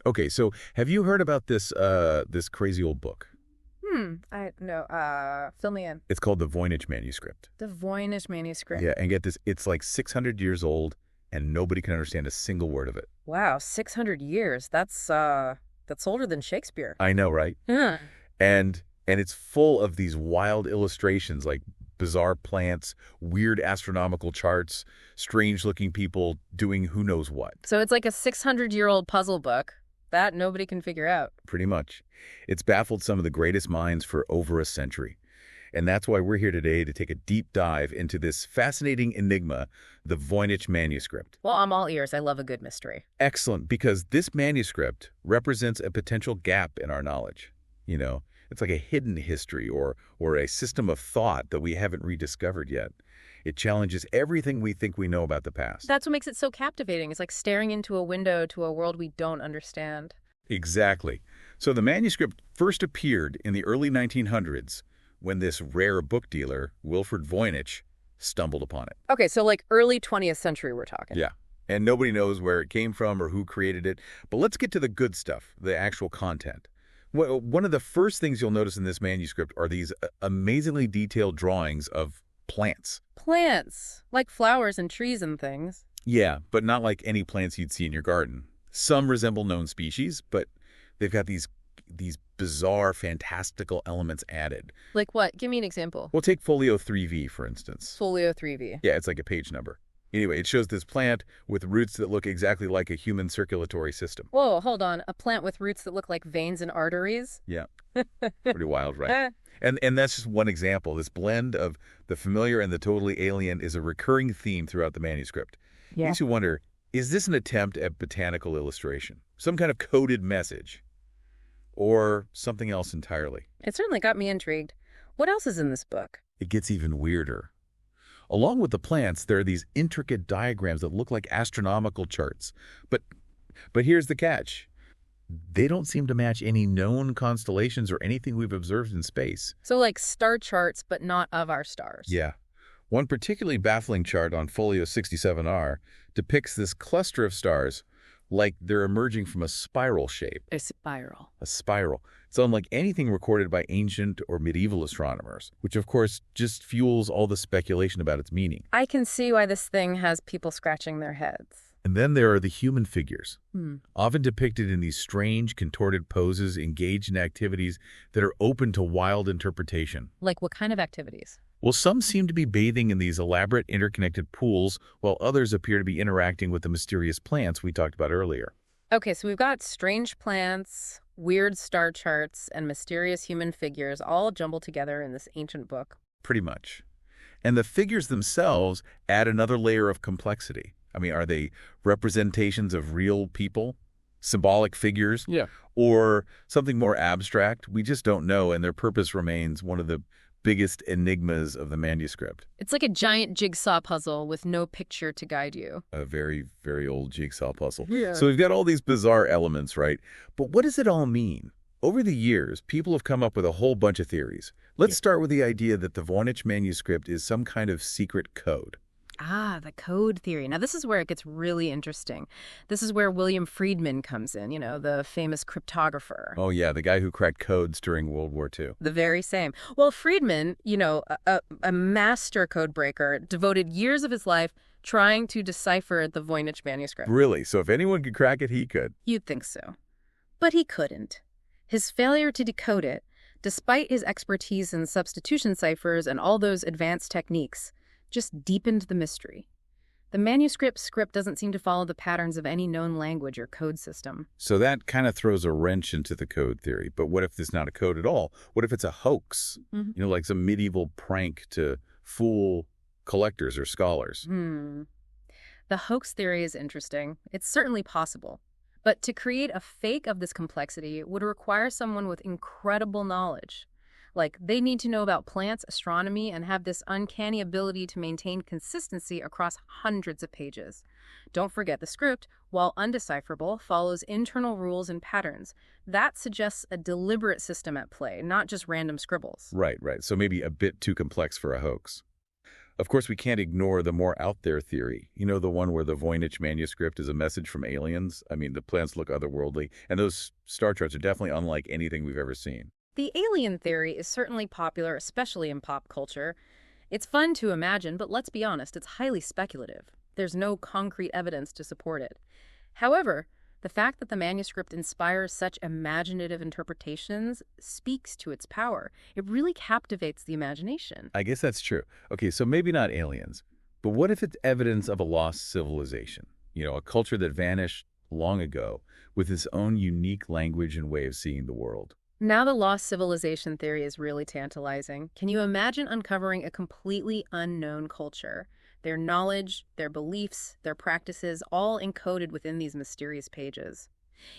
Okay, so have you heard about this crazy old book? I no. Fill me in. It's called the Voynich Manuscript. The Voynich Manuscript. Yeah, and get this, it's like 600 years old, and nobody can understand a single word of it. Wow, 600 years. That's older than Shakespeare. I know, right? Huh. And it's full of these wild illustrations, like bizarre plants, weird astronomical charts, strange-looking people doing who knows what. So it's like a 600-year-old puzzle book that nobody can figure out. Pretty much. It's baffled some of the greatest minds for over a century. And that's why we're here today to take a deep dive into this fascinating enigma, the Voynich Manuscript. Well, I'm all ears. I love a good mystery. Excellent, because this manuscript represents a potential gap in our knowledge. You know, it's like a hidden history or a system of thought that we haven't rediscovered yet. It challenges everything we think we know about the past. That's what makes it so captivating. It's like staring into a window to a world we don't understand. Exactly. So the manuscript first appeared in the early 1900s when this rare book dealer, Wilfred Voynich, stumbled upon it. Okay, so like early 20th century we're talking. Yeah. And nobody knows where it came from or who created it. But let's get to the good stuff, the actual content. One of the first things you'll notice in this manuscript are these amazingly detailed drawings of plants. Plants, like flowers and trees and things. Yeah, but not like any plants you'd see in your garden. Some resemble known species, but they've got these bizarre, fantastical elements added. Like what? Give me an example. We'll take folio 3V, for instance. Folio 3V. Yeah, it's like a page number. Anyway, it shows this plant with roots that look exactly like a human circulatory system. Whoa, hold on. A plant with roots that look like veins and arteries? Yeah, pretty wild, right? And that's just one example. This blend of the familiar and the totally alien is a recurring theme throughout the manuscript. Yeah. Makes you wonder, is this an attempt at botanical illustration? Some kind of coded message? Or something else entirely? It certainly got me intrigued. What else is in this book? It gets even weirder. Along with the plants, there are these intricate diagrams that look like astronomical charts. But here's the catch. They don't seem to match any known constellations or anything we've observed in space. So like star charts, but not of our stars. Yeah. One particularly baffling chart on folio 67R depicts this cluster of stars like they're emerging from a spiral shape. A spiral. A spiral. It's unlike anything recorded by ancient or medieval astronomers, which of course just fuels all the speculation about its meaning. I can see why this thing has people scratching their heads. And then there are the human figures, often depicted in these strange, contorted poses engaged in activities that are open to wild interpretation. Like what kind of activities? Well, some seem to be bathing in these elaborate interconnected pools, while others appear to be interacting with the mysterious plants we talked about earlier. Okay, so we've got strange plants, weird star charts, and mysterious human figures all jumbled together in this ancient book. Pretty much. And the figures themselves add another layer of complexity. I mean, are they representations of real people? Symbolic figures? Yeah. Or something more abstract? We just don't know, and their purpose remains one of the biggest enigmas of the manuscript. It's like a giant jigsaw puzzle with no picture to guide you. A very, very old jigsaw puzzle. Yeah. So we've got all these bizarre elements, right? But what does it all mean? Over the years, people have come up with a whole bunch of theories. Let's start with the idea that the Voynich Manuscript is some kind of secret code. Ah, the code theory. Now, this is where it gets really interesting. This is where William Friedman comes in, the famous cryptographer. Oh, yeah, the guy who cracked codes during World War II. The very same. Well, Friedman, a master code breaker, devoted years of his life trying to decipher the Voynich Manuscript. Really? So if anyone could crack it, he could? You'd think so. But he couldn't. His failure to decode it, despite his expertise in substitution ciphers and all those advanced techniques, just deepened the mystery. The manuscript script doesn't seem to follow the patterns of any known language or code system. So that kind of throws a wrench into the code theory. But what if it's not a code at all? What if it's a hoax? Like some medieval prank to fool collectors or scholars? The hoax theory is interesting. It's certainly possible. But to create a fake of this complexity would require someone with incredible knowledge. Like, they need to know about plants, astronomy, and have this uncanny ability to maintain consistency across hundreds of pages. Don't forget, the script, while undecipherable, follows internal rules and patterns. That suggests a deliberate system at play, not just random scribbles. Right. So maybe a bit too complex for a hoax. Of course, we can't ignore the more out there theory. You know, the one where the Voynich Manuscript is a message from aliens? I mean, the plants look otherworldly, and those star charts are definitely unlike anything we've ever seen. The alien theory is certainly popular, especially in pop culture. It's fun to imagine, but let's be honest, it's highly speculative. There's no concrete evidence to support it. However, the fact that the manuscript inspires such imaginative interpretations speaks to its power. It really captivates the imagination. I guess that's true. Okay, so maybe not aliens, but what if it's evidence of a lost civilization? You know, a culture that vanished long ago with its own unique language and way of seeing the world. Now the lost civilization theory is really tantalizing. Can you imagine uncovering a completely unknown culture? Their knowledge, their beliefs, their practices, all encoded within these mysterious pages.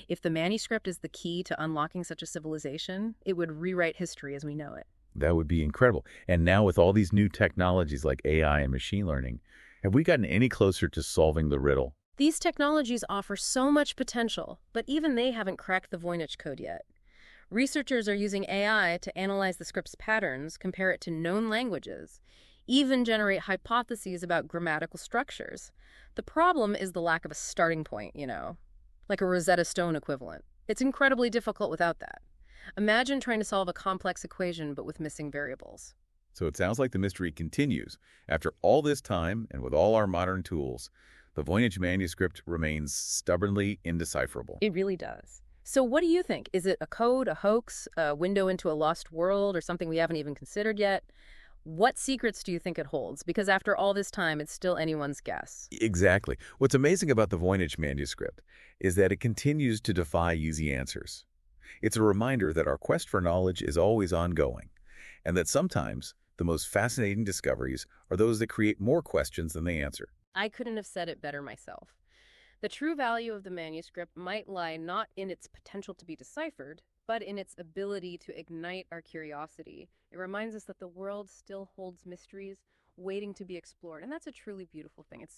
If the manuscript is the key to unlocking such a civilization, it would rewrite history as we know it. That would be incredible. And now with all these new technologies like AI and machine learning, have we gotten any closer to solving the riddle? These technologies offer so much potential, but even they haven't cracked the Voynich code yet. Researchers are using AI to analyze the script's patterns, compare it to known languages, even generate hypotheses about grammatical structures. The problem is the lack of a starting point, like a Rosetta Stone equivalent. It's incredibly difficult without that. Imagine trying to solve a complex equation but with missing variables. So it sounds like the mystery continues. After all this time and with all our modern tools, the Voynich manuscript remains stubbornly indecipherable. It really does. So what do you think? Is it a code, a hoax, a window into a lost world, or something we haven't even considered yet? What secrets do you think it holds? Because after all this time, it's still anyone's guess. Exactly. What's amazing about the Voynich manuscript is that it continues to defy easy answers. It's a reminder that our quest for knowledge is always ongoing, and that sometimes the most fascinating discoveries are those that create more questions than they answer. I couldn't have said it better myself. The true value of the manuscript might lie not in its potential to be deciphered, but in its ability to ignite our curiosity. It reminds us that the world still holds mysteries waiting to be explored, and that's a truly beautiful thing. It's